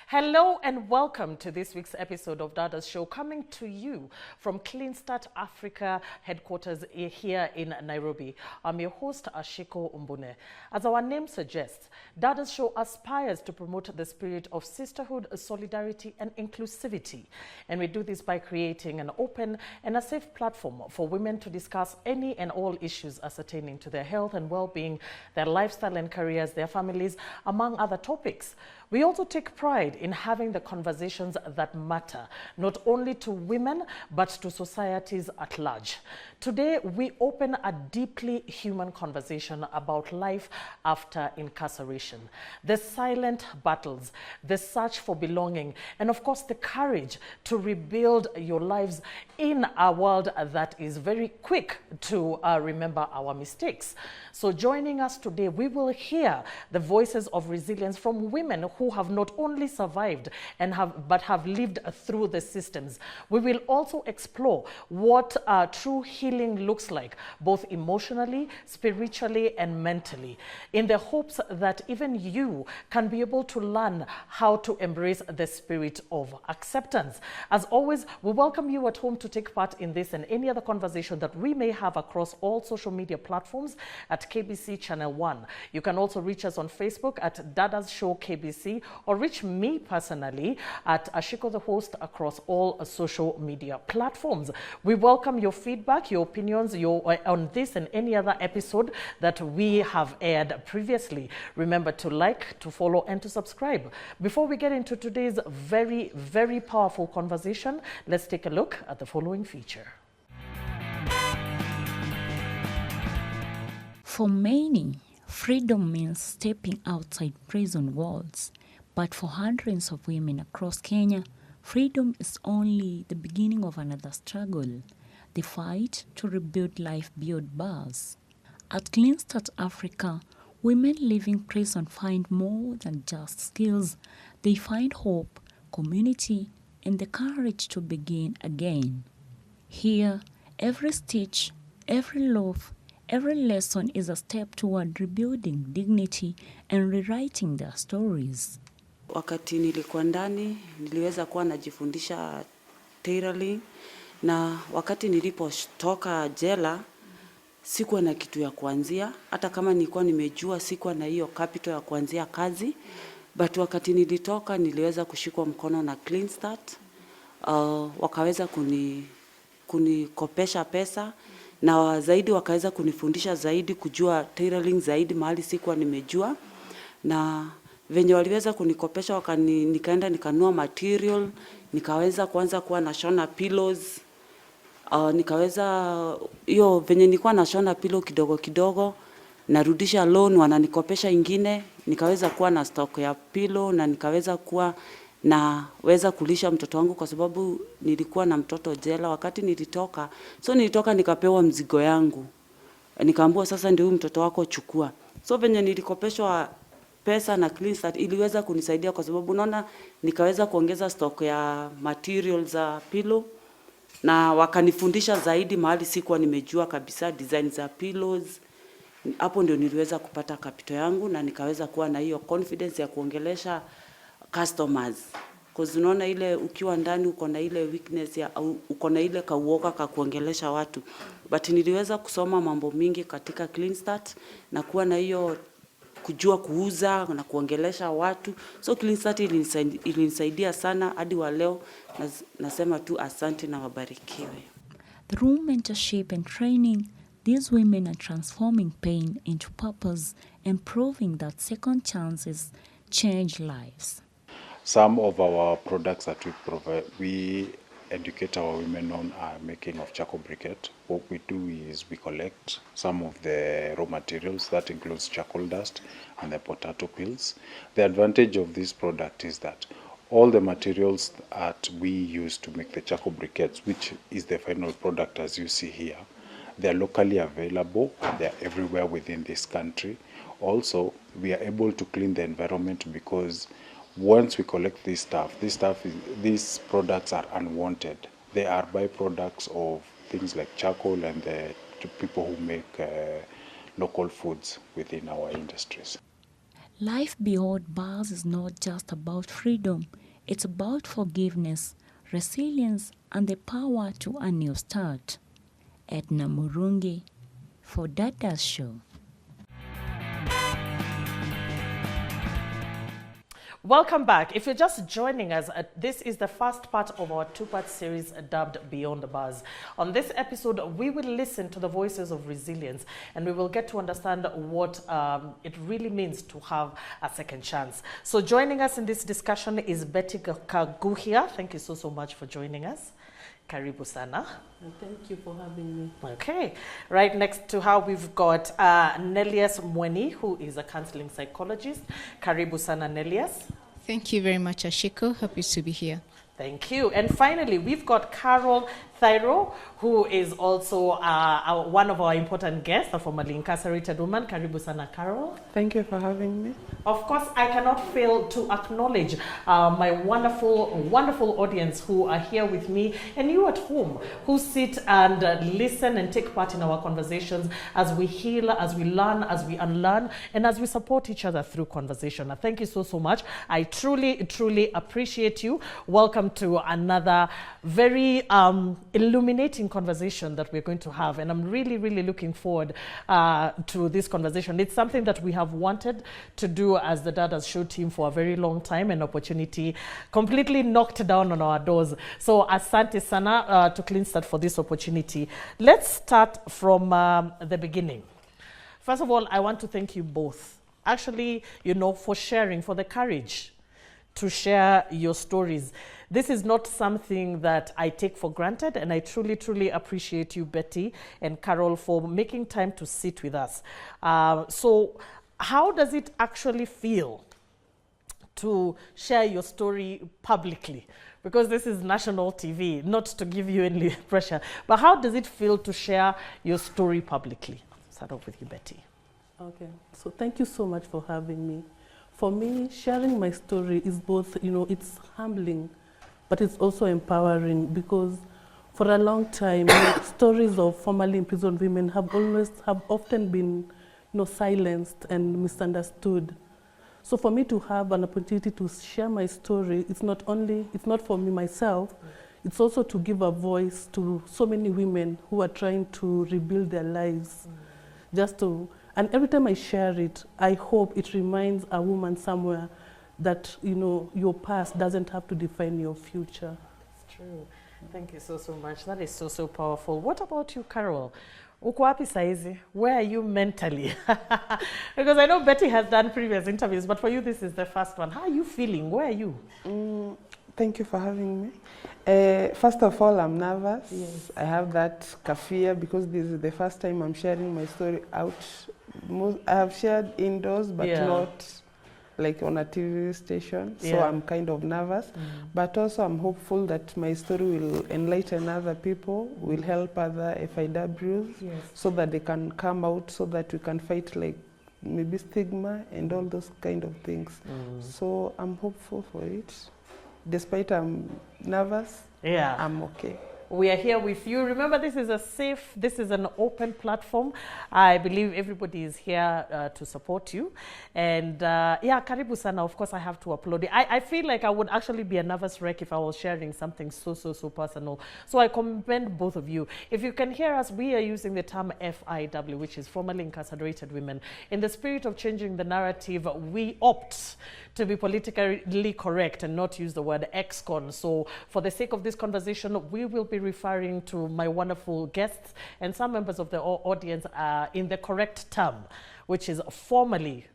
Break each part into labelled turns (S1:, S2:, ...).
S1: Hello and welcome to this week's episode of Dada's Show, coming to you from Clean Start Africa headquarters here in Nairobi. I'm your host, Ashiko Umbune. As our name suggests, Dada's Show aspires to promote the spirit of sisterhood, solidarity, and inclusivity. And we do this by creating an open and a safe platform for women to discuss any and all issues pertaining to their health and well-being, their lifestyle and careers, their families, among other topics. We also take pride in having the conversations that matter, not only to women, but to societies at large. Today, we open a deeply human conversation about life after incarceration, the silent battles, the search for belonging, and of course, the courage to rebuild your lives in a world that is very quick to remember our mistakes. So joining us today, we will hear the voices of resilience from women who have not only survived but have lived through the systems. We will also explore what true healing looks like, both emotionally, spiritually, and mentally, in the hopes that even you can be able to learn how to embrace the spirit of acceptance. As always, we welcome you at home to take part in this and any other conversation that we may have across all social media platforms at KBC Channel 1. You can also reach us on Facebook at Dada's Show KBC, or reach me personally at Ashiko the host across all social media platforms. We welcome your feedback, your opinions on this and any other episode that we have aired previously. Remember to like, to follow, and to subscribe. Before we get into today's very, very powerful conversation, let's take a look at the following feature.
S2: For many, freedom means stepping outside prison walls. But for hundreds of women across Kenya, freedom is only the beginning of another struggle, the fight to rebuild life beyond bars. At Clean Start Africa, women leaving prison find more than just skills. They find hope, community, and the courage to begin again. Here, every stitch, every loaf, every lesson is a step toward rebuilding dignity and rewriting their stories.
S3: Wakati nilikuwa ndani, niliweza kuwa najifundisha tailoring, na wakati nilipotoka jela, sikuwa na kitu ya kuanzia. Hata kama nilikuwa nimejua, sikuwa na hiyo capital ya kuanzia kazi. But wakati nilitoka, niliweza kushikwa mkono na Clean Start. Wakaweza kunikopesha pesa, na zaidi wakaweza kunifundisha zaidi, kujua tailoring zaidi mahali sikuwa nimejua. Na venye waliweza kunikopesha nikaenda nikanunua material, nikaweza kuanza kuwa nashona pillows. Nikaweza hiyo venye nilikuwa nashona pillow kidogo kidogo, narudisha loan, wananikopesha ingine, nikaweza kuwa na stock ya pillow, na nikaweza kuwa naweza kulisha mtoto wangu kwa sababu nilikuwa na mtoto jela wakati nilitoka. So nilitoka nikapewa mzigo yangu, nikaambiwa sasa ndio mtoto wako chukua. So venye nilikopeshwa pesa na Clean Start iliweza kunisaidia kwa sababu unaona nikaweza kuongeza stock ya material za pillow, na wakanifundisha zaidi mahali sikuwa nimejua kabisa design za pillows. Hapo ndio niliweza kupata capital yangu, na nikaweza kuwa na hiyo confidence ya kuongelesha customers. Cause unaona ile ukiwa ndani uko na ile weakness ya uko na ile kauoga ka kuongelesha watu. But niliweza kusoma mambo mingi katika Clean Start na kuwa na hiyo kujua kuuza na kuongelesha watu. So Clean Start ilinisaidia sana hadi wa leo, nasema tu asante na wabarikiwe.
S2: Through mentorship and training, these women are transforming pain into purpose and proving that second chances change lives.
S4: Some of our products that we provide, we educate our women on making of charcoal briquette. What we do is we collect some of the raw materials, that includes charcoal dust and the potato peels. The advantage of this product is that all the materials that we use to make the charcoal briquettes, which is the final product as you see here, they are locally available. They are everywhere within this country. Also, we are able to clean the environment because once we collect these these products are unwanted. They are byproducts of things like charcoal and the people who make local foods within our industries.
S2: Life beyond bars is not just about freedom, it's about forgiveness, resilience, and the power to a new start. Edna Murungi for Dada's show.
S1: Welcome back. If you're just joining us, this is the first part of our two-part series dubbed Beyond the Bars. On this episode, we will listen to the voices of resilience and we will get to understand what it really means to have a second chance. So joining us in this discussion is Betty Kaguhia. Thank you so much for joining us. Karibu sana.
S5: Thank you for having me.
S1: Okay. Right next to her, we've got Nelias Mweni, who is a counseling psychologist. Karibu sana, Nelias.
S6: Thank you very much, Ashiko. Happy to be here.
S1: Thank you. And finally, we've got Carol Thyro, who is also one of our important guests, a formerly incarcerated woman. Karibu sana, Carol.
S5: Thank you for having me.
S1: Of course, I cannot fail to acknowledge my wonderful, wonderful audience who are here with me and you at home who sit and listen and take part in our conversations as we heal, as we learn, as we unlearn, and as we support each other through conversation. Thank you so much. I truly appreciate you. Welcome to another very illuminating conversation that we're going to have, and I'm really looking forward to this conversation. It's something that we have wanted to do as the Dada's show team for a very long time, an opportunity completely knocked down on our doors. So asante sana to Clean Start for this opportunity. Let's start from the beginning. First of all, I want to thank you both, actually, for sharing, for the courage to share your stories. This is not something that I take for granted, and I truly appreciate you, Betty and Carol, for making time to sit with us. So how does it actually feel to share your story publicly? Because this is national TV, not to give you any pressure, but how does it feel to share your story publicly? Start off with you, Betty.
S5: Okay, so thank you so much for having me. For me, sharing my story is both, it's humbling, but it's also empowering, because for a long time, stories of formerly imprisoned women have often been, silenced and misunderstood. So for me to have an opportunity to share my story, it's not for me myself, it's also to give a voice to so many women who are trying to rebuild their lives. And every time I share it, I hope it reminds a woman somewhere that, your past doesn't have to define your future.
S1: It's true. Thank you so much. That is so powerful. What about you, Carol? Uko wapi saizi? Where are you mentally? Because I know Betty has done previous interviews, but for you, this is the first one. How are you feeling? Where are you?
S7: Thank you for having me. First of all, I'm nervous.
S5: Yes.
S7: I have that fear because this is the first time I'm sharing my story out. I have shared indoors, but not like on a TV station. So I'm kind of nervous. But also I'm hopeful that my story will enlighten other people, will help other FIWs, so that they can come out, so that we can fight like maybe stigma and all those kind of things. So I'm hopeful for it. Despite I'm nervous, I'm okay.
S1: We are here with you. Remember, this is an open platform. I believe everybody is here to support you. And karibu sana. Of course, I have to applaud you. I feel like I would actually be a nervous wreck if I was sharing something so personal. So I commend both of you. If you can hear us, we are using the term FIW, which is formerly incarcerated women. In the spirit of changing the narrative, we opt to be politically correct and not use the word ex-con. So for the sake of this conversation, we will be referring to my wonderful guests and some members of the audience in the correct term, which is formerly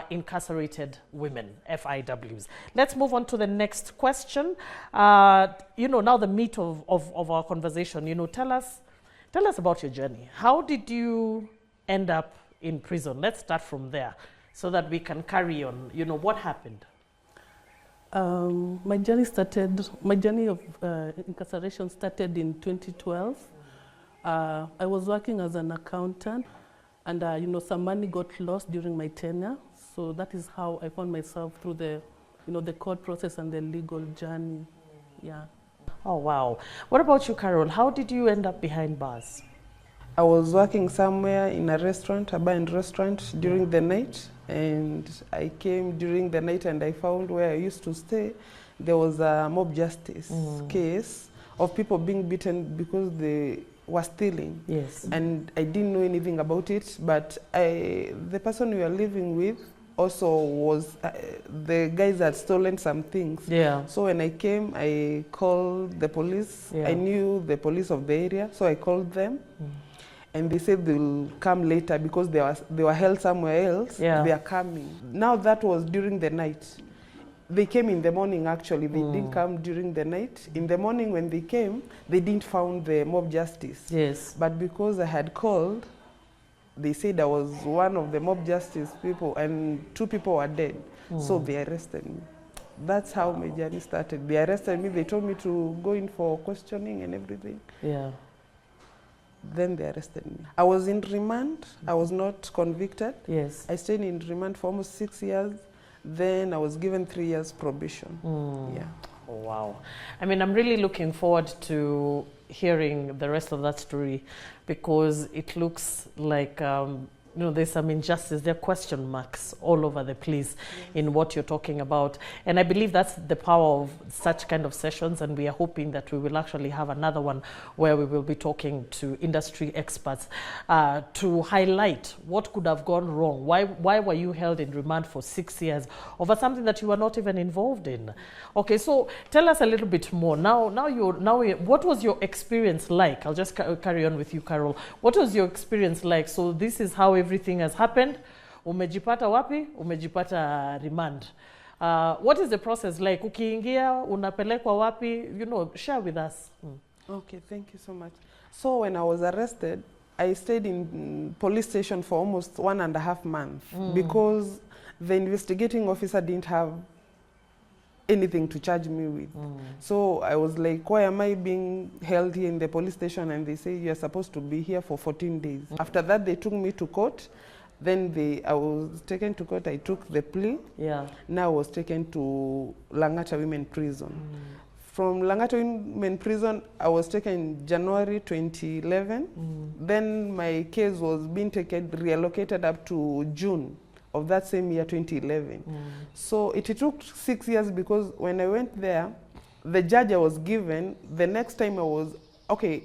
S1: incarcerated women, FIWs. Let's move on to the next question. Now the meat of our conversation, tell us about your journey. How did you end up in prison? Let's start from there so that we can carry on. What happened?
S5: My journey of incarceration started in 2012. I was working as an accountant, and some money got lost during my tenure. So that is how I found myself through the court process and the legal journey. Yeah.
S1: Oh wow! What about you, Carol? How did you end up behind bars?
S7: I was working somewhere in a restaurant, a bar and restaurant during the night, and I came during the night and I found where I used to stay, there was a mob justice case of people being beaten because they were stealing.
S1: Yes.
S7: And I didn't know anything about it, but the person we were living with also was, the guys had stolen some things.
S1: Yeah.
S7: So when I came, I called the police.
S1: Yeah.
S7: I knew the police of the area, so I called them. And they said they'll come later because they were held somewhere else.
S1: Yeah.
S7: They are coming. Now that was during the night. They came in the morning actually. They didn't come during the night. In the morning when they came, they didn't found the mob justice.
S1: Yes.
S7: But because I had called, they said I was one of the mob justice people and 2 people were dead. So they arrested me. That's how my journey started. They arrested me. They told me to go in for questioning and everything.
S1: Yeah.
S7: Then they arrested me. I was in remand. I was not convicted.
S1: Yes.
S7: I stayed in remand for almost 6 years. Then I was given 3 years probation. Yeah.
S1: Oh, wow. I mean, I'm really looking forward to hearing the rest of that story because it looks like you know, there's some injustice, there are question marks all over the place in what you're talking about. And I believe that's the power of such kind of sessions, and we are hoping that we will actually have another one where we will be talking to industry experts to highlight what could have gone wrong. Why were you held in remand for 6 years over something that you were not even involved in? Okay, so tell us a little bit more. Now, what was your experience like? I'll just carry on with you, Carol. What was your experience like? So this is how everything has happened. Umejipata wapi? Umejipata remand. What is the process like? Ukiingia, unapelekwa wapi? You know, share with us.
S7: Okay, thank you so much. So when I was arrested, I stayed in police station for almost 1.5 months because the investigating officer didn't have anything to charge me with. So I was like, why am I being held here in the police station? And they say, you're supposed to be here for 14 days. After that, they took me to court. Then I was taken to court. I took the plea.
S1: Yeah.
S7: Now I was taken to Langata Women Prison. From Langata Women Prison, I was taken in January 2011. Then my case was being reallocated up to June of that same year, 2011. So it took 6 years because when I went there, the judge I was given, the next time I was, okay,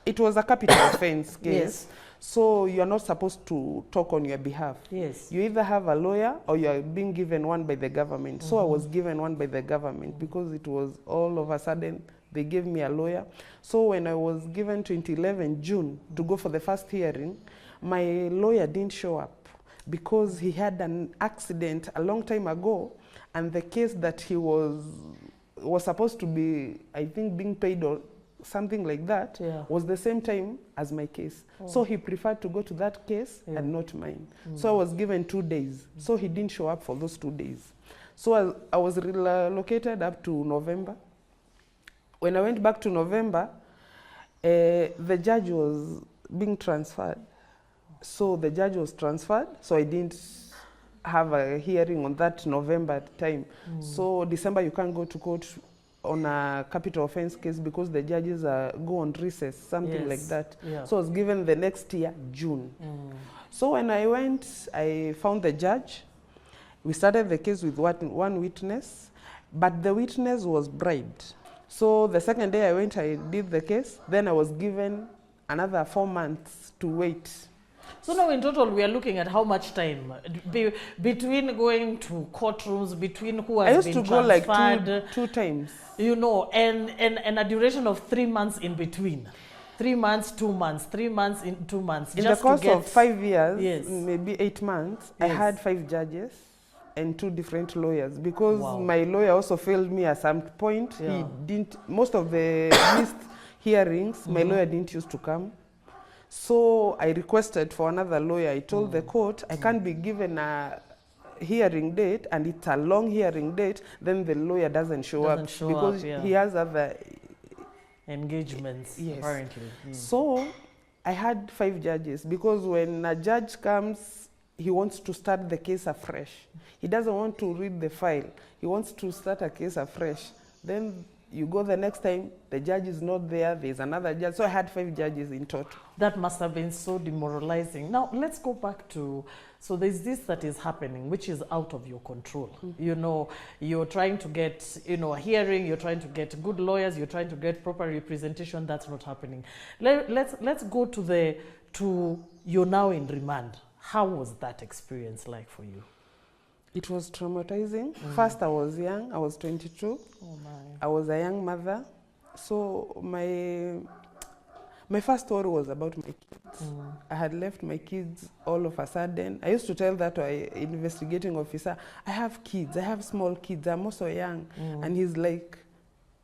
S7: it was a capital offense case.
S1: Yes.
S7: So you're not supposed to talk on your behalf.
S1: Yes.
S7: You either have a lawyer or you're being given one by the government. So I was given one by the government because it was all of a sudden they gave me a lawyer. So when I was given 2011 June to go for the first hearing, my lawyer didn't show up because he had an accident a long time ago, and the case that he was supposed to be, I think, being paid or something like that, was the same time as my case. So he preferred to go to that case and not mine. So I was given 2 days. So he didn't show up for those 2 days. So I was relocated up to November. When I went back to November, the judge was being transferred. So the judge was transferred, so I didn't have a hearing on that November time. So December you can't go to court on a capital offense case because the judges go on recess, something like that. So I was given the next year, June. So when I went, I found the judge. We started the case with one witness, but the witness was bribed. So the second day I went, I did the case. Then I was given another 4 months to wait.
S1: So now in total, we are looking at how much time between going to courtrooms, between who has been transferred.
S7: I used to go like two times.
S1: You know, and a duration of 3 months in between. 3 months, 2 months, 3 months, 2 months.
S7: In
S1: just
S7: the course
S1: to get,
S7: of 5 years,
S1: yes,
S7: maybe 8 months, I had 5 judges and 2 different lawyers because
S1: wow,
S7: my lawyer also failed me at some point. He didn't, most of the missed hearings, my lawyer didn't used to come. So I requested for another lawyer. I told the court I can't be given a hearing date and it's a long hearing date, then the lawyer doesn't show up because he has other
S1: engagements, apparently.
S7: So I had 5 judges because when a judge comes, he wants to start the case afresh. He doesn't want to read the file. He wants to start a case afresh. Then You go the next time, the judge is not there, there's another judge. So I had 5 judges in total.
S1: That must have been so demoralizing. Now, let's go back to, so there's this that is happening, which is out of your control. You know, you're trying to get, you know, a hearing, you're trying to get good lawyers, you're trying to get proper representation. That's not happening. Let's go to you're now in remand. How was that experience like for you?
S7: It was traumatizing. First, I was young. I was 22.
S1: Oh my.
S7: I was a young mother. So my first story was about my kids. I had left my kids all of a sudden. I used to tell that to an investigating officer, I have kids, I have small kids, I'm also young. And he's like,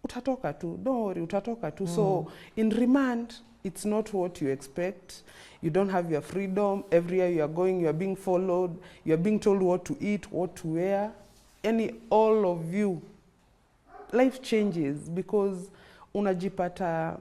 S7: utatoka tu, don't worry, utatoka tu. So in remand, it's not what you expect. You don't have your freedom. Everywhere you are going, you are being followed. You are being told what to eat, what to wear. All of you, life changes because unajipata,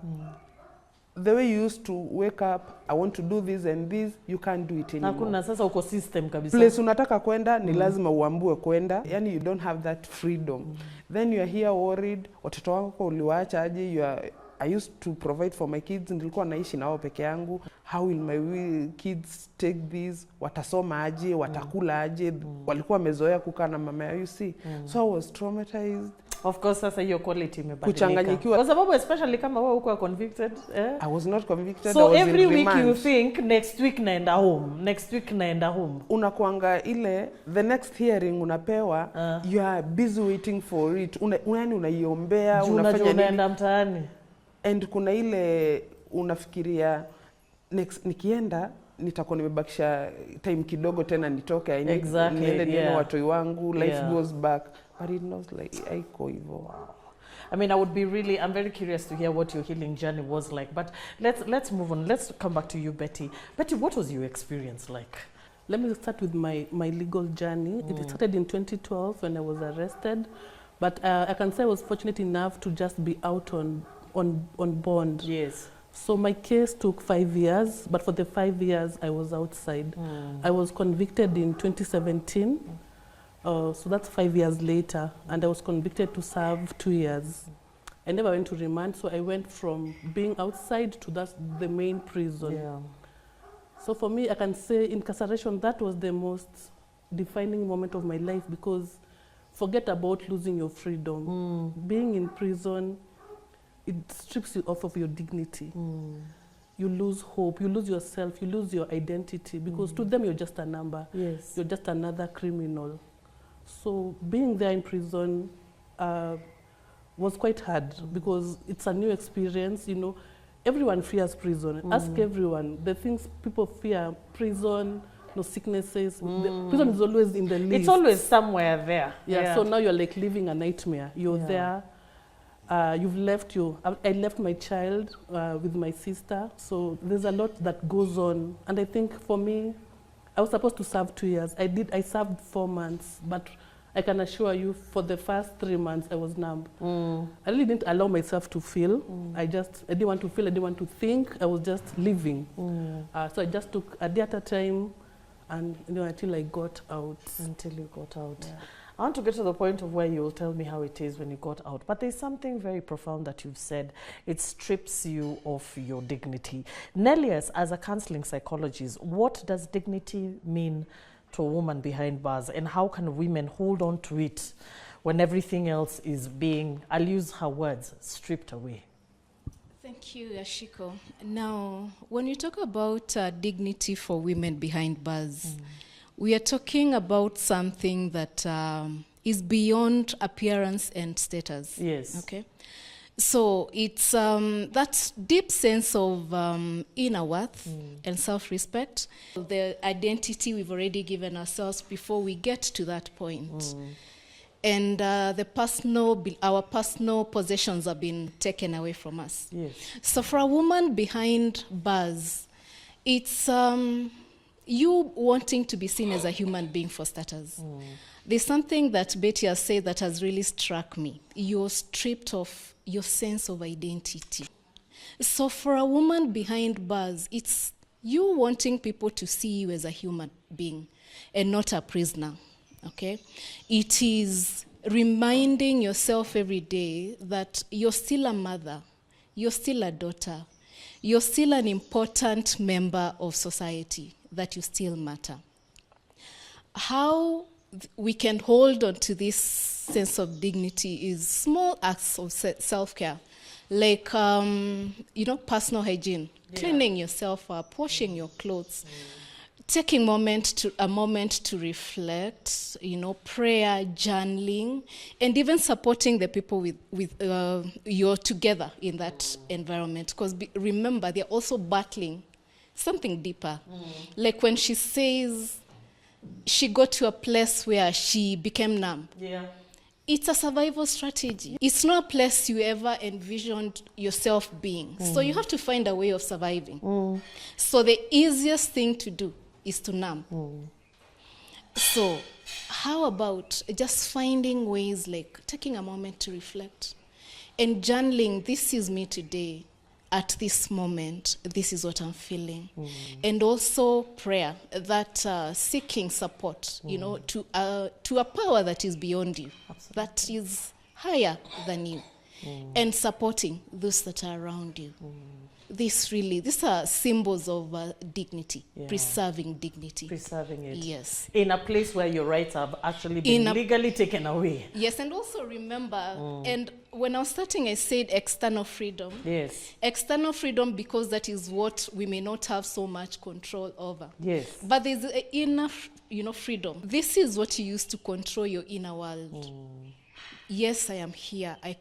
S7: the way you used to wake up, I want to do this and this, you can't do it anymore.
S1: Hakuna sasa uko system kabisa.
S7: Place unataka kwenda, ni lazima uambiwe kwenda. Yani you don't have that freedom. Then you are here worried, watoto wako uliwaacha aje, I used to provide for my kids, nilikuwa naishi nao peke yangu. How will my kids take this? Watasoma aje, watakula aje, walikuwa wamezoea kukaa na mama yao, you see. So I was traumatized.
S1: Of course, sasa hiyo quality imebadilika.
S7: Kuchanganyikiwa.
S1: Kwa sababu especially kama wewe uko convicted,
S7: I was not convicted.
S1: So
S7: I was
S1: every
S7: in
S1: week
S7: remand.
S1: you think next week naenda home, next week naenda home.
S7: Unakuanga ile the next hearing unapewa, you are busy waiting for it. Unaiombea, unafanya nini?
S1: Unaenda mtaani.
S7: And kuna ile unafikiria next nikienda nitakuwa nimebakisha time kidogo tena nitoke, niende nione watoi wangu, life goes back, but it was like haiko hivyo.
S1: I mean, I'm very curious to hear what your healing journey was like, but let's move on. Let's come back to you, Betty. Betty, what was your experience like?
S5: Let me start with my legal journey. It started in 2012 when I was arrested, but I can say I was fortunate enough to just be out on bond.
S1: Yes.
S5: So my case took 5 years, but for the 5 years I was outside. I was convicted in 2017, so that's 5 years later, and I was convicted to serve 2 years. I never went to remand, so I went from being outside to the main prison.
S1: Yeah.
S5: So for me, I can say incarceration, that was the most defining moment of my life, because forget about losing your freedom. Being in prison, it strips you off of your dignity. You lose hope, you lose yourself, you lose your identity, because to them you're just a number.
S1: Yes.
S5: You're just another criminal. So being there in prison was quite hard, because it's a new experience, you know. Everyone fears prison. Ask everyone. The things people fear, prison, no sicknesses. The prison is always in the list.
S1: It's always somewhere there.
S5: Yeah, so now you're like living a nightmare. You're there. You've left I left my child with my sister, so there's a lot that goes on. And I think for me, I was supposed to serve 2 years. I served 4 months, but I can assure you, for the first 3 months, I was numb. I really didn't allow myself to feel. I didn't want to feel, I didn't want to think. I was just living. So I just took a day at a time, and until I got out.
S1: Until you got out. Yeah. I want to get to the point of where you'll tell me how it is when you got out. But there's something very profound that you've said. It strips you of your dignity. Nellius, as a counseling psychologist, what does dignity mean to a woman behind bars? And how can women hold on to it when everything else is being, I'll use her words, stripped away?
S6: Thank you, Ashiko. Now, when you talk about dignity for women behind bars, we are talking about something that is beyond appearance and status.
S1: Yes.
S6: Okay. So it's that deep sense of inner worth and self-respect, the identity we've already given ourselves before we get to that point. And our personal possessions have been taken away from us.
S1: Yes.
S6: So for a woman behind bars, it's you wanting to be seen as a human being, for starters. There's something that Betty has said that has really struck me. You're stripped of your sense of identity. So for a woman behind bars, it's you wanting people to see you as a human being and not a prisoner. Okay? It is reminding yourself every day that you're still a mother, you're still a daughter, you're still an important member of society, that you still matter. How we can hold on to this sense of dignity is small acts of self-care, like, personal hygiene, cleaning yourself up, washing your clothes, taking a moment to reflect, prayer, journaling, and even supporting the people with you're together in that environment. Because remember, they're also battling something deeper. Like when she says she got to a place where she became numb. Yeah. It's a survival strategy. It's not a place you ever envisioned yourself being. So you have to find a way of surviving. So the easiest thing to do is to numb. So how about just finding ways, like taking a moment to reflect and journaling, this is me today. At this moment, this is what I'm feeling. And also prayer, that seeking support, to a power that is beyond you, that is higher than you, and supporting those that are around you. These are symbols of dignity, preserving dignity.
S1: Preserving it.
S6: Yes.
S1: In a place where your rights have actually been legally taken away.
S6: Yes, and also remember, and when I was starting, I said external freedom. Yes. External freedom, because that is what we may not have so much control over. Yes. But there's inner, freedom. This is what you use to control your inner world. Yes, I am here. I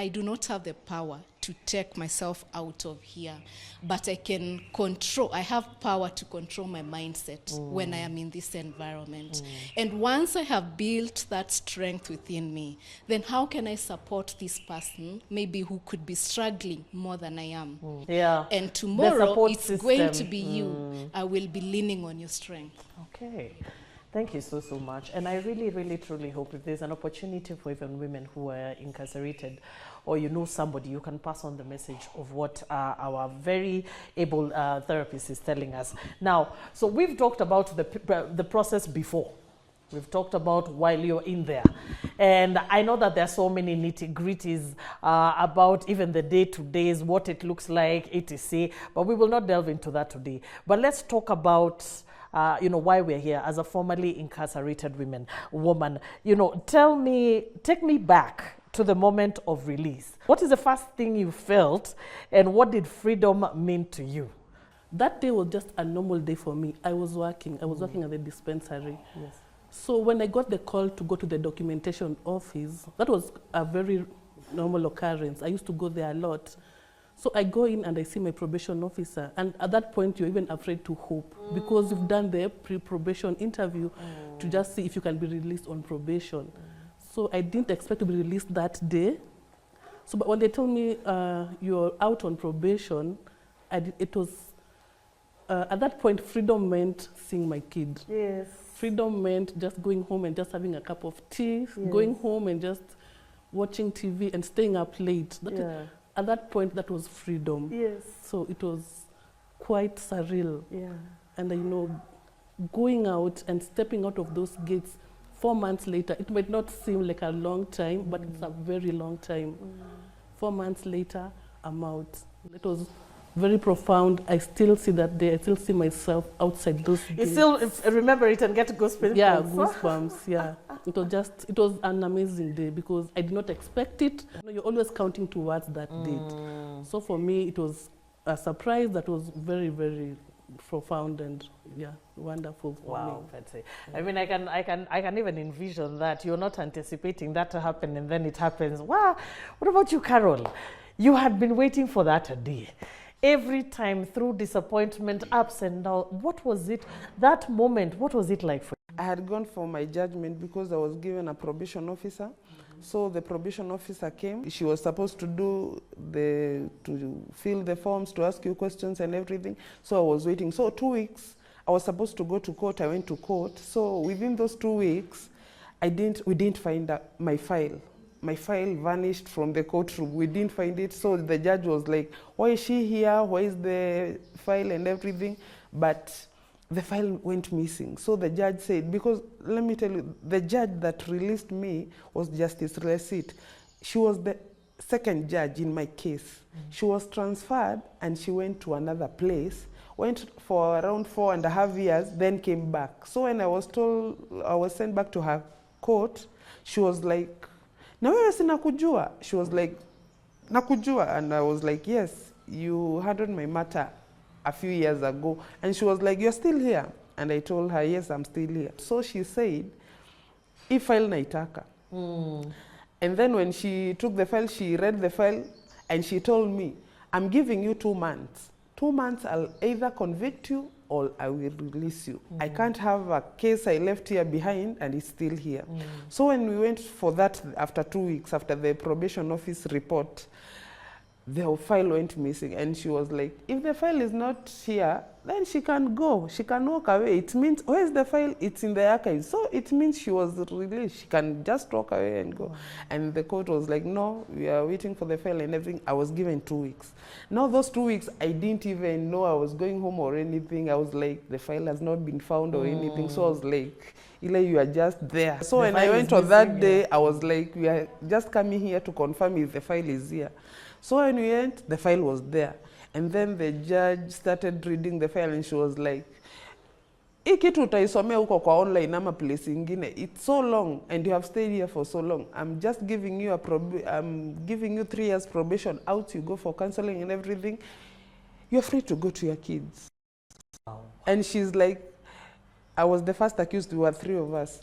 S6: do not have the power to take myself out of here, but I have power to control my mindset when I am in this environment. And once I have built that strength within me, then how can I support this person, maybe who could be struggling more than I am? Yeah. And tomorrow it's going to be you. I will be leaning on your strength.
S1: Okay. Thank you so much. And I really, really, truly hope if there's an opportunity for even women who are incarcerated, or somebody, you can pass on the message of what our very able therapist is telling us. Now, so we've talked about the process before. We've talked about while you're in there. And I know that there are so many nitty-gritties about even the day-to-days, what it looks like, etc. But we will not delve into that today. But let's talk about why we're here as a formerly incarcerated woman. Take me back to the moment of release. What is the first thing you felt, and what did freedom mean to you?
S5: That day was just a normal day for me. I was working at the dispensary. Yes. So when I got the call to go to the documentation office, that was a very normal occurrence. I used to go there a lot. So I go in and I see my probation officer. And at that point, you're even afraid to hope because you've done the pre-probation interview to just see if you can be released on probation. So I didn't expect to be released that day. So but when they told me you're out on probation, it was, at that point, freedom meant seeing my kid. Yes. Freedom meant just going home and just having a cup of tea, yes. Going home and just watching TV and staying up late. At that point, that was freedom. Yes. So it was quite surreal. Yeah. And going out and stepping out of those gates 4 months later, it might not seem like a long time, but it's a very long time. 4 months later, I'm out. It was very profound. I still see that day. I still see myself outside those gates. You still
S1: remember it and get goosebumps?
S5: Yeah, goosebumps, yeah. It was an amazing day because I did not expect it. You're always counting towards that date. So for me, it was a surprise that was very, very profound and wonderful for me.
S1: Wow, that's it. I mean, I can even envision that you're not anticipating that to happen and then it happens. Wow. What about you, Carol? You had been waiting for that day. Every time through disappointment, ups and downs, what was it, that moment, what was it like for you?
S7: I had gone for my judgment because I was given a probation officer. So the probation officer came. She was supposed to fill the forms, to ask you questions and everything. So I was waiting. So 2 weeks, I was supposed to go to court. I went to court. So within those 2 weeks, we didn't find my file. My file vanished from the courtroom. We didn't find it. So the judge was like, why is she here? Why is the file and everything? But the file went missing. So the judge said, because let me tell you, the judge that released me was Justice Resit. She was the second judge in my case. She was transferred and she went to another place, went for around 4.5 years, then came back. So when I was told I was sent back to her court, she was like, na wewe si nakujua? She was like, nakujua? And I was like, yes, you handled my matter a few years ago. And she was like, you're still here? And I told her, yes, I'm still here. So she said, "Hii file naitaka." And then when she took the file, she read the file and she told me, I'm giving you 2 months. 2 months, I'll either convict you or I will release you. I can't have a case I left here behind and it's still here. So when we went for that after 2 weeks, after the probation office report, the file went missing. And she was like, if the file is not here, then she can go. She can walk away. It means, where's the file? It's in the archives. So it means she was released. She can just walk away and go. And the court was like, no, we are waiting for the file and everything. I was given 2 weeks. Now those 2 weeks, I didn't even know I was going home or anything. I was like, the file has not been found or anything. So I was like, Ile, you are just there. So when I went on that day, I was like, we are just coming here to confirm if the file is here. So when we went, the file was there. And then the judge started reading the file and she was like, hii kitu utaisomea huko kwa online ama place ingine. It's so long and you have stayed here for so long. I'm just giving you I'm giving you 3 years probation. Out you go for counseling and everything. You're free to go to your kids. Wow. And she's like, I was the first accused. There were 3 of us.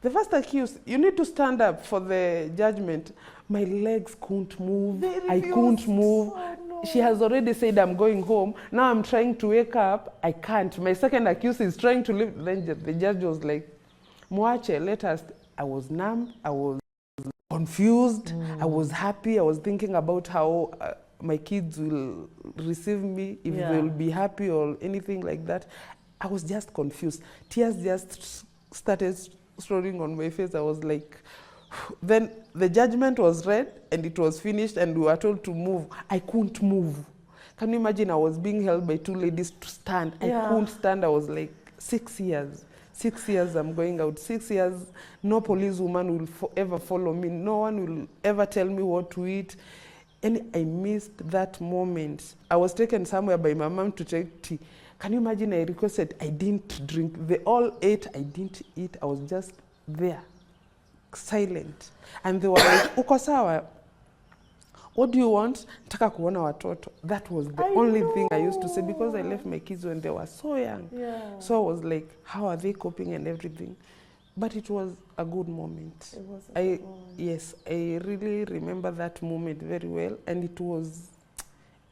S7: The first accused, you need to stand up for the judgment. My legs couldn't move. I couldn't move. Oh, no. She has already said, I'm going home. Now I'm trying to wake up. I can't. My second accused is trying to leave. Then the judge was like, Mwache, let us. I was numb. I was confused. I was happy. I was thinking about how my kids will receive me, if they will be happy or anything like that. I was just confused. Tears just started rolling on my face. I was like, then the judgment was read and it was finished and we were told to move. I couldn't move. Can you imagine? I was being held by 2 ladies to stand. I couldn't stand. I was like, 6 years. 6 years I'm going out. 6 years, no police woman will ever follow me. No one will ever tell me what to eat. And I missed that moment. I was taken somewhere by my mom to take tea. Can you imagine? I requested, I didn't drink. They all ate, I didn't eat. I was just there, silent. And they were like, uko sawa? What do you want? Nataka kuona watoto. That was the only thing I used to say because I left my kids when they were so young. Yeah. So I was like, how are they coping and everything? But it was a good moment. It was a good moment. Yes, I really remember that moment very well. And it was,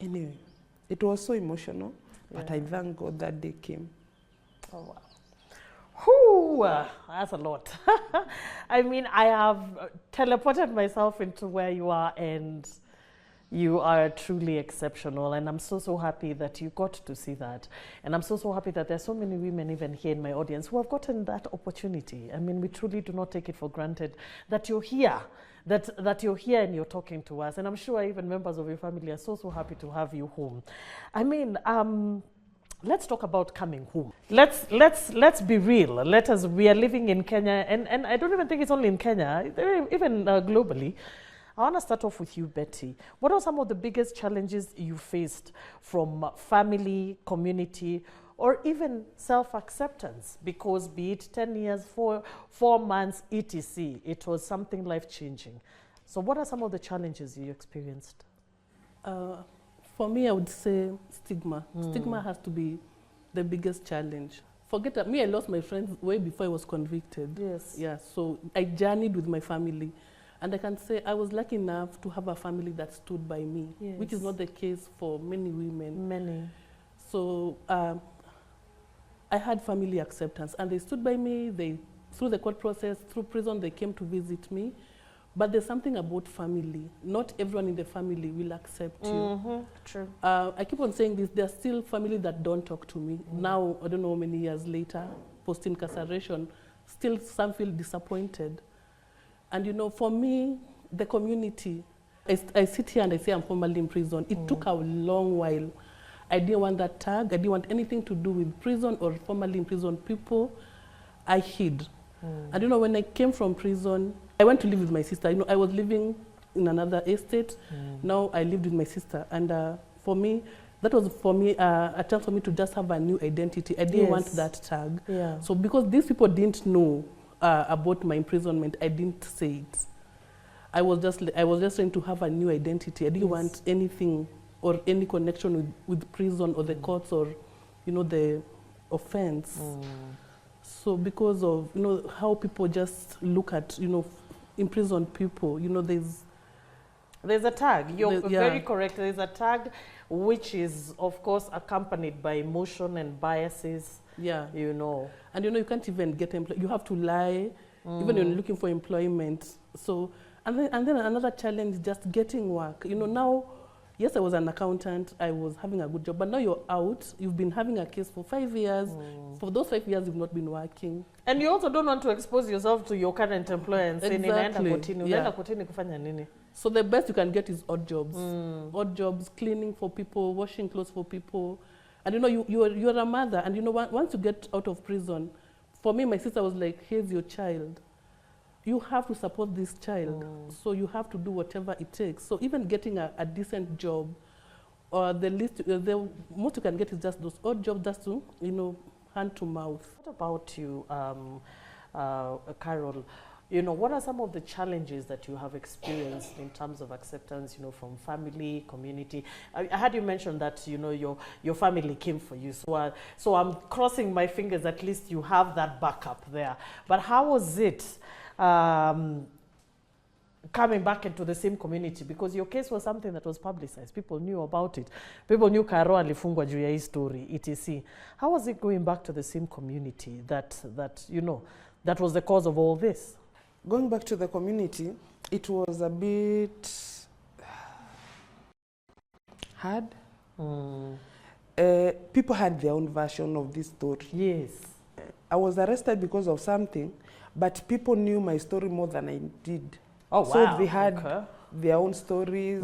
S7: anyway, it was so emotional. But I thank God that day came.
S1: Oh, wow. Whew, that's a lot. I mean, I have teleported myself into where you are and you are truly exceptional. And I'm so, so happy that you got to see that. And I'm so, so happy that there's so many women even here in my audience who have gotten that opportunity. I mean, we truly do not take it for granted that you're here. That you're here and you're talking to us. And I'm sure even members of your family are so, so happy to have you home. I mean, let's talk about coming home. Let's be real. We are living in Kenya, and I don't even think it's only in Kenya, even globally. I want to start off with you, Betty. What are some of the biggest challenges you faced from family, community, or even self-acceptance? Because be it 10 years, 4 months, etc., it was something life-changing. So what are some of the challenges you experienced?
S5: For me, I would say stigma. Stigma has to be the biggest challenge. Forget that, me, I lost my friends way before I was convicted. Yes. Yeah, so I journeyed with my family. And I can say I was lucky enough to have a family that stood by me, which is not the case for many women. Many. So I had family acceptance, and they stood by me. Through the court process, through prison, they came to visit me. But there's something about family. Not everyone in the family will accept you. True. I keep on saying this, there's still family that don't talk to me. Now, I don't know how many years later, post-incarceration, still some feel disappointed. And you know, for me, the community, I sit here and I say I'm formerly in prison. It took a long while. I didn't want that tag. I didn't want anything to do with prison or formerly imprisoned people. I hid. And you know, when I came from prison, I went to live with my sister. You know, I was living in another estate. Now I lived with my sister. And for me, that was for me a chance for me to just have a new identity. I didn't want that tag.
S1: Yeah.
S5: So because these people didn't know about my imprisonment, I didn't say it. I was just trying to have a new identity. I didn't want anything or any connection with prison or the courts or, you know, the offense. So because of, you know, how people just look at, you know, imprisoned people, you know, there's
S1: a tag. You're very correct. There's a tag which is, of course, accompanied by emotion and biases.
S5: Yeah.
S1: You know.
S5: And you know, you can't even get employed. You have to lie, even when you're looking for employment. So, and then another challenge is just getting work. You know, now, yes, I was an accountant. I was having a good job. But now you're out. You've been having a case for 5 years. For those 5 years, you've not been working.
S1: And you also don't want to expose yourself to your current employer and say,
S5: Exactly.
S1: Ninaenda kotini kufanya nini?
S5: So the best you can get is odd jobs. Odd jobs, cleaning for people, washing clothes for people. And you know, you're a mother. And you know, once you get out of prison, for me, my sister was like, here's your child. You have to support this child. So you have to do whatever it takes. So even getting a decent job, or the most you can get is just those odd jobs, just to, you know, hand to mouth.
S1: What about you, Carol? You know, what are some of the challenges that you have experienced in terms of acceptance, you know, from family, community? I heard you mention that, you know, your family came for you. So I'm crossing my fingers, at least you have that backup there. But how was it coming back into the same community? Because your case was something that was publicized. People knew about it. People knew Carol alifungwa juu ya hii story, etc. How was it going back to the same community that you know, that was the cause of all this?
S7: Going back to the community, it was a bit hard. People had their own version of this story.
S1: Yes.
S7: I was arrested because of something, but people knew my story more than I did.
S1: Oh, wow.
S7: So they had their own stories.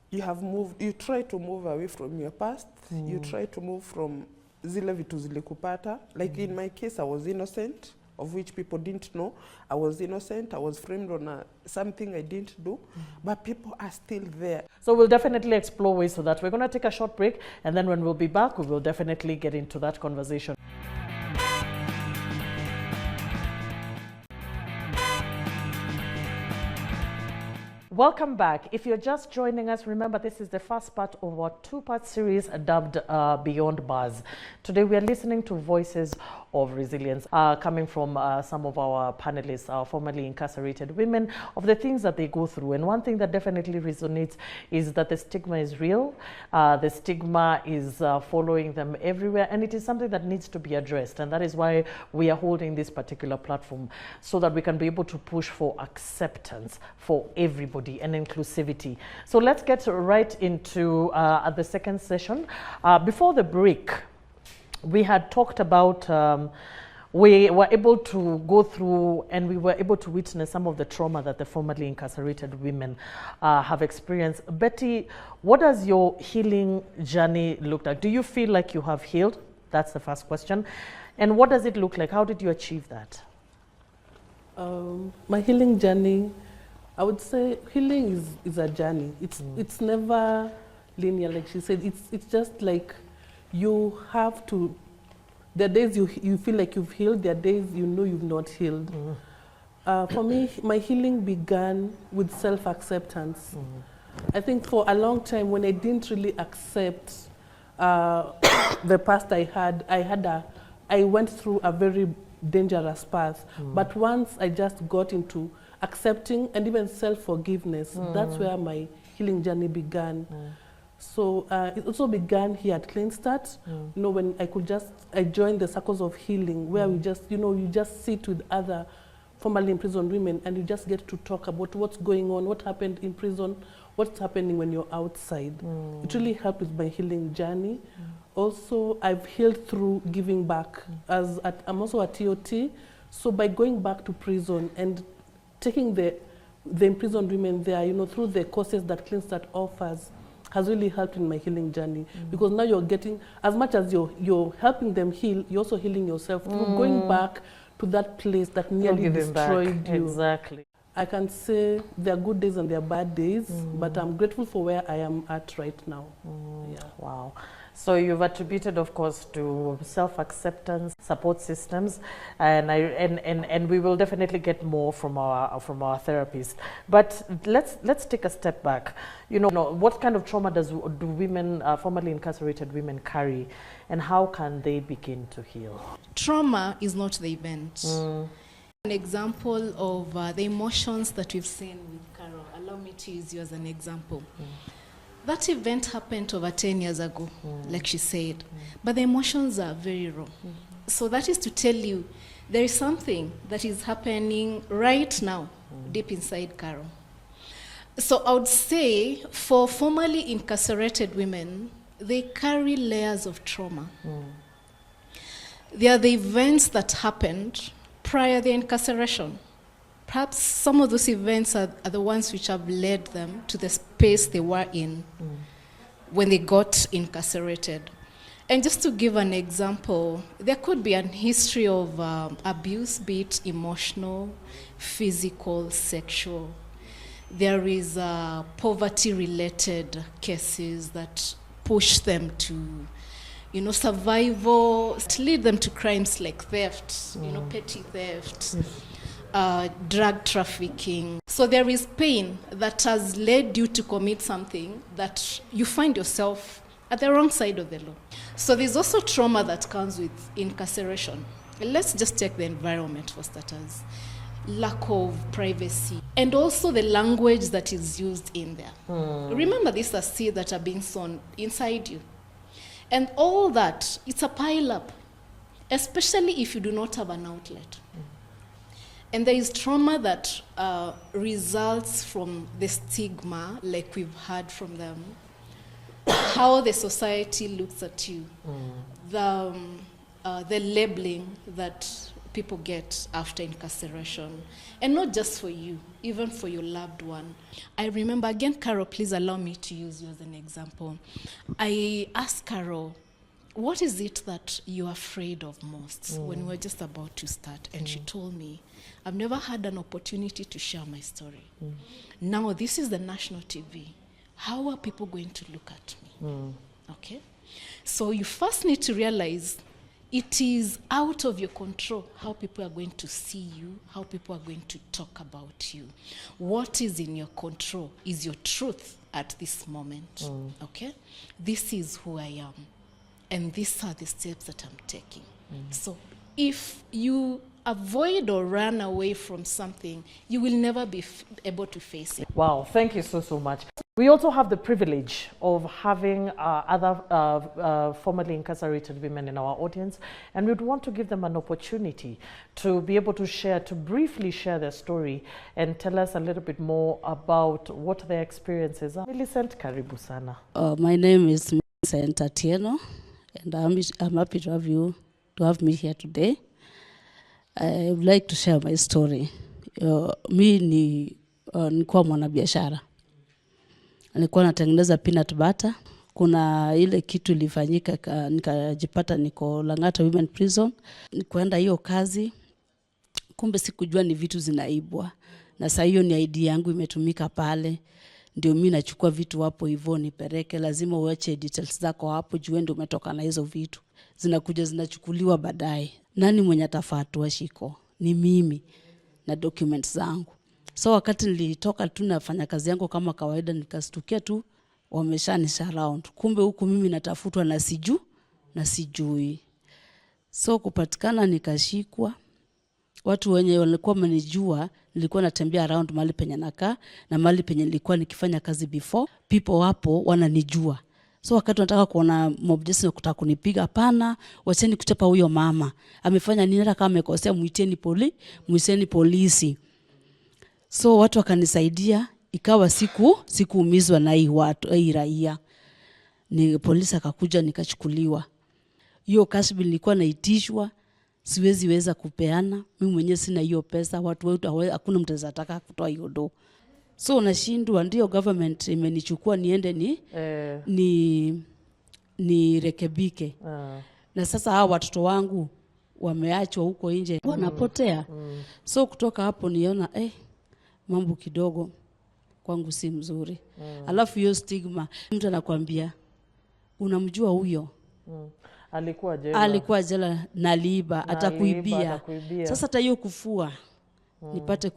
S7: You try to move away from your past. You try to move from zile vitu zilikupata. Like in my case, I was innocent, of which people didn't know. I was innocent. I was framed on something I didn't do, but people are still there.
S1: So we'll definitely explore ways so that we're going to take a short break, and then when we'll be back, we will definitely get into that conversation. Welcome back. If you're just joining us, remember this is the first part of our two-part series dubbed Beyond Bars. Today we are listening to voices of resilience coming from some of our panelists, our formerly incarcerated women, of the things that they go through. And one thing that definitely resonates is that the stigma is real. The stigma is following them everywhere, and it is something that needs to be addressed. And that is why we are holding this particular platform, so that we can be able to push for acceptance for everybody and inclusivity. So let's get right into the second session. Before the break, we had talked about we were able to go through and we were able to witness some of the trauma that the formerly incarcerated women have experienced. Betty, what does your healing journey look like? Do you feel like you have healed? That's the first question. And what does it look like? How did you achieve that?
S5: My healing journey, I would say healing is a journey. It's never linear, like she said. It's just like you have to. There are days you feel like you've healed. There are days you know you've not healed. For me, my healing began with self-acceptance. I think for a long time, when I didn't really accept the past I went through a very dangerous path. But once I just got into accepting and even self-forgiveness, that's where my healing journey began. So it also began here at Clean Start, you know, when I joined the circles of healing, where we just, you know, you just sit with other formerly imprisoned women and you just get to talk about what's going on, what happened in prison, what's happening when you're outside. It really helped with my healing journey. Also, I've healed through giving back. I'm also a TOT, so by going back to prison and taking the imprisoned women there, you know, through the courses that Clean Start offers, has really helped in my healing journey, because now you're getting, as much as you're helping them heal, you're also healing yourself through going back to that place that nearly destroyed you.
S1: Exactly.
S5: I can say there are good days and there are bad days, but I'm grateful for where I am at right now. Yeah.
S1: Wow. So you've attributed, of course, to self-acceptance, support systems, and we will definitely get more from our therapist. But let's take a step back. You know, what kind of trauma do women, formerly incarcerated women, carry, and how can they begin to heal?
S6: Trauma is not the event. An example of the emotions that we've seen with Carol. Allow me to use you as an example. That event happened over 10 years ago, like she said, but the emotions are very raw. So that is to tell you there is something that is happening right now, deep inside Carol. So I would say for formerly incarcerated women, they carry layers of trauma. They are the events that happened prior to the incarceration. Perhaps some of those events are the ones which have led them to the space they were in when they got incarcerated. And just to give an example, there could be a history of abuse, be it emotional, physical, sexual. There is poverty-related cases that push them to, survival, to lead them to crimes like theft, petty theft. Drug trafficking. So there is pain that has led you to commit something that you find yourself at the wrong side of the law. So there's also trauma that comes with incarceration. Let's just take the environment for starters. Lack of privacy, and also the language that is used in there. Remember, these are seeds that are being sown inside you. And all that, it's a pile up, especially if you do not have an outlet. And there is trauma that results from the stigma, like we've heard from them, how the society looks at you, the labeling that people get after incarceration, and not just for you, even for your loved one. I remember, again, Carol, please allow me to use you as an example. I asked Carol, what is it that you're afraid of most when we're just about to start? And she told me, I've never had an opportunity to share my story. Now, this is the national TV. How are people going to look at me? Okay? So you first need to realize it is out of your control how people are going to see you, how people are going to talk about you. What is in your control is your truth at this moment. Okay? This is who I am. And these are the steps that I'm taking. So if you avoid or run away from something, you will never be able to face it.
S1: Wow, thank you so much. We also have the privilege of having other formerly incarcerated women in our audience, and we'd want to give them an opportunity to be able to share, to briefly share their story and tell us a little bit more about what their experiences are. Millicent, karibu sana.
S8: My name is Millicent Atieno, and I'm happy to have me here today. I would like to share my story. Nilikuwa mwanabiashara. Nilikuwa natengeneza peanut butter. Kuna ile kitu ilifanyika nikajipata niko Lang'ata Women Prison. Nikaenda hiyo kazi. Kumbe sikujua ni vitu zinaibwa. Na saa hiyo ni ID yangu imetumika pale. Ndio mimi nachukua vitu hapo hivyo nipeleke, lazima uache details zako hapo juu ndio umetoka na hizo vitu. Zinakuja zinachukuliwa baadaye. Nani mwenye atafuatwa shiko? Ni mimi na documents zangu. So wakati nilitoka tu nafanya kazi yangu kama kawaida, nikastukia tu wameshanisha around. Kumbe huku mimi natafutwa na sijui. So kupatikana nikashikwa. Watu wenye walikuwa wamenijua, nilikuwa natembea around mahali penye nakaa na mahali penye nilikuwa nikifanya kazi before. People wapo wananijua. So wakati nataka kuona mob justice kutaka kunipiga, hapana, wacheni kuchapa huyo mama. Amefanya nini? Hata kama amekosea muiteni polisi. So watu wakanisaidia, ikawa sikuumizwa na hii raia. Ni polisi akakuja nikachukuliwa. Hiyo cash bill nilikuwa naitishwa, siwezi weza kupeana. Mimi mwenyewe sina hiyo pesa, watu wetu hakuna mtu anataka kutoa hiyo do. So unashindwa, ndio government imenichukua niende nirekebike. Na sasa hawa watoto wangu wameachwa huko nje wanapotea. So kutoka hapo niona mambo kidogo kwangu si mzuri. Alafu hiyo stigma, mtu anakuambia unamjua huyo? Alikuwa jela na liba, atakuibia. Sasa hata hiyo kufua nipate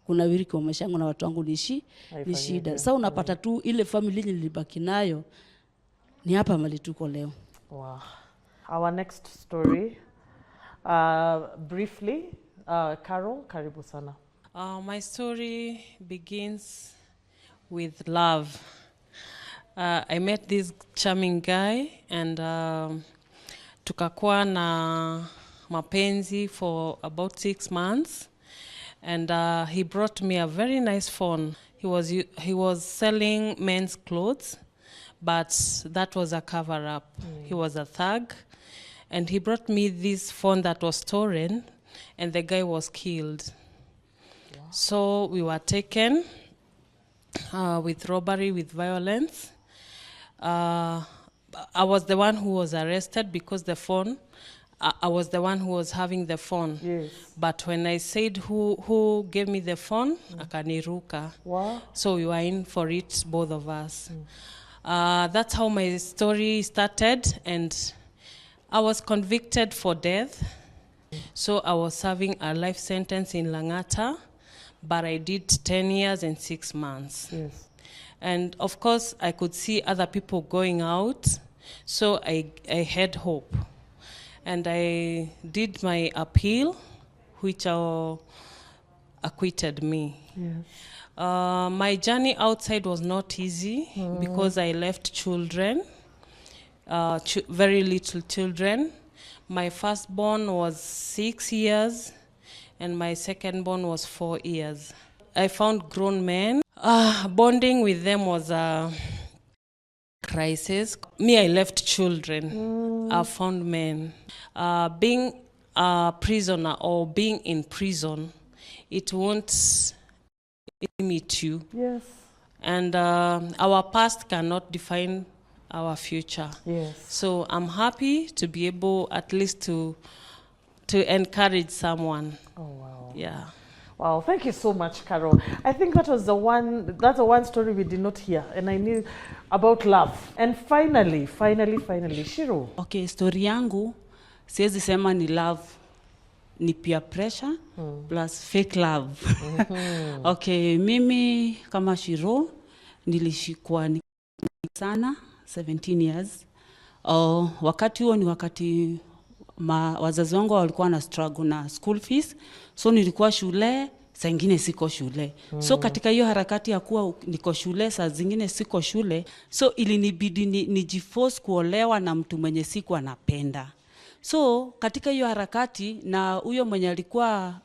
S8: kunawiri kwa maisha yangu na watu wangu ni shida. Sasa unapata tu ile family nilibaki nayo ni hapa mali tuko leo.
S1: Wow. Our next story, briefly, Carol, karibu sana.
S9: My story begins with love. I met this charming guy and tukakuwa na mapenzi for about 6 months, and he brought me a very nice phone. He was selling men's clothes, but that was a cover up. He was a thug, and he brought me this phone that was stolen, and the guy was killed. Wow. So we were taken with robbery, with violence. I was the one who was arrested because the phone, I was the one who was having the phone.
S1: Yes.
S9: But when I said who gave me the phone, akaniruka.
S1: Wow.
S9: So we were in for it, both of us. That's how my story started, and I was convicted for death. So I was serving a life sentence in Langata, but I did 10 years and 6 months.
S1: Yes.
S9: And of course, I could see other people going out, so I had hope. And I did my appeal, which acquitted me.
S1: Yes.
S9: My journey outside was not easy because I left children, very little children. My firstborn was 6 years, and my secondborn was 4 years. I found grown men. Bonding with them was a crisis. Me, I left children. I found men. Being a prisoner or being in prison, it won't limit you.
S1: Yes.
S9: And our past cannot define our future.
S1: Yes.
S9: So I'm happy to be able at least to encourage someone.
S1: Oh, wow.
S9: Yeah.
S1: Wow, thank you so much, Carol. I think that's the one story we did not hear, and I knew about love. And finally, Shiro.
S3: Okay, story yangu siwezi sema ni love, ni peer pressure plus fake love. Okay, mimi kama Shiro nilishikwa sana 17 years. Wakati huo ni wakati wazazi wangu walikuwa na struggle na school fees, so nilikuwa shule, saa zingine siko shule. So katika hiyo harakati ya kuwa niko shule, saa zingine siko shule, so ilinibidi nijiforce kuolewa na mtu mwenye sikuwa napenda. So katika hiyo harakati, na huyo mwenye alikuwa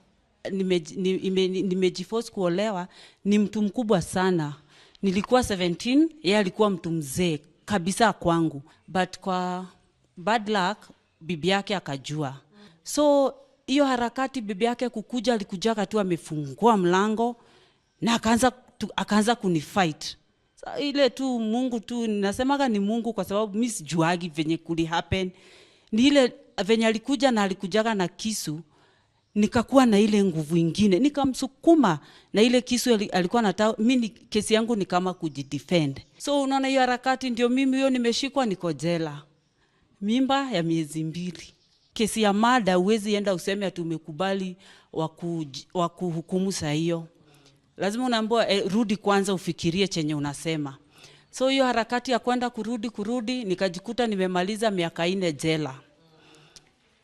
S3: nimejiforce kuolewa ni mtu mkubwa sana. Nilikuwa 17, yeye alikuwa mtu mzee kabisa kwangu, but kwa bad luck bibi yake akajua. So hiyo harakati bibi yake kukuja, alikuja tu amefungua mlango na akaanza kunifight. So ile tu Mungu tu, ninasemaga ni Mungu kwa sababu mimi sijuagi venye kuli happen. Ni ile venye alikuja na alikujaga na kisu, nikakuwa na ile nguvu ingine, nikamsukuma na ile kisu alikuwa anataka mimi, kesi yangu ni kama kujidefend. So unaona hiyo harakati ndio mimi hiyo nimeshikwa, niko jela. Mimba ya miezi 2. Kesi ya mada uwezi enda useme ati umekubali wa kuhukumu saa hiyo. Lazima unaambiwa rudi kwanza ufikirie chenye unasema. So hiyo harakati ya kwenda kurudi nikajikuta nimemaliza miaka 4 jela.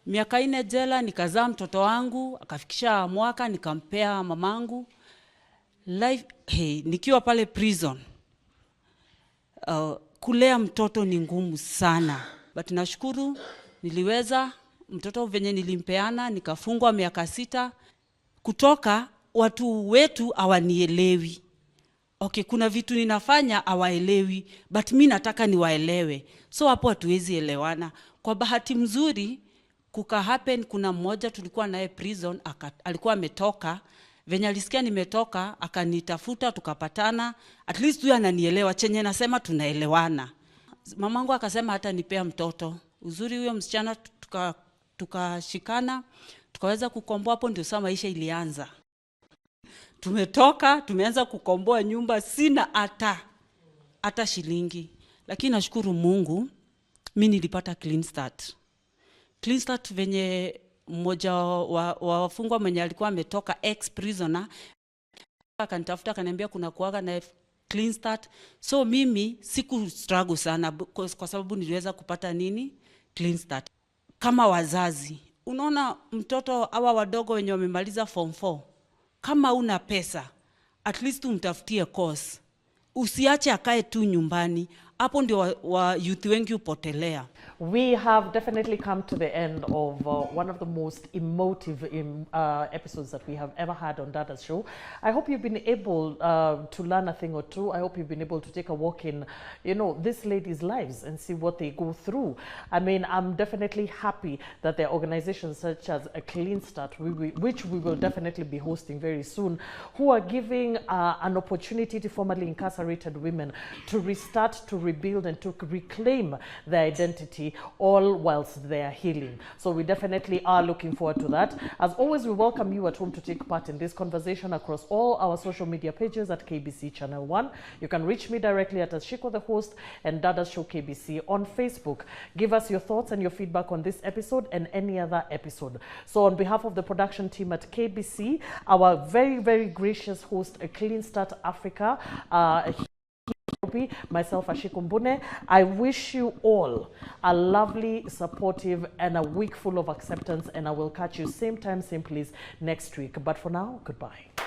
S3: Miaka 4 jela, nikazaa mtoto wangu, akafikisha mwaka, nikampea mamangu. Life, nikiwa pale prison, kulea mtoto ni ngumu sana. But nashukuru niliweza, mtoto venye nilimpeana, nikafungwa miaka 6. Kutoka watu wetu hawanielewi. Okay, kuna vitu ninafanya hawaelewi, but mimi nataka niwaelewe. So hapo hatuwezi elewana. Kwa bahati mzuri, kuna mmoja tulikuwa naye prison, alikuwa ametoka, Venye alisikia nimetoka, akanitafuta, tukapatana. At least huyu ananielewa, chenye nasema tunaelewana. Mamangu akasema hata nipea mtoto. Uzuri huyo msichana tukashikana, tukaweza kukomboa. Hapo ndio sasa maisha ilianza. Tumetoka, tumeanza kukomboa nyumba, sina hata shilingi. Lakini nashukuru Mungu, mimi nilipata clean start. Clean start venye mmoja wa wafungwa mwenye alikuwa ametoka ex prisoner akanitafuta, akaniambia kuna kuaga na clean start. So mimi siku struggle sana kwa sababu niliweza kupata nini? Clean start. Kama wazazi, unaona mtoto hawa wadogo wenye wamemaliza form 4, kama una pesa, at least umtafutie course. Usiache akae tu nyumbani. Hapo ndio wa youth wengi upotelea.
S1: We have definitely come to the end of one of the most emotive episodes that we have ever had on Dada's show. I hope you've been able to learn a thing or two. I hope you've been able to take a walk in, this ladies' lives and see what they go through. I mean, I'm definitely happy that there are organizations such as A Clean Start, which we will definitely be hosting very soon, who are giving an opportunity to formerly incarcerated women to restart, to rebuild, and to reclaim their identity, all whilst they are healing. So we definitely are looking forward to that. As always, we welcome you at home to take part in this conversation across all our social media pages at KBC Channel 1. You can reach me directly at Ashiko the host and Dada's Show KBC on Facebook. Give us your thoughts and your feedback on this episode and any other episode. So on behalf of the production team at KBC, our very, very gracious host, A Clean Start Africa, myself, Ashiko Mbune, I wish you all a lovely, supportive, and a week full of acceptance, and I will catch you same time, same place next week. But for now, goodbye.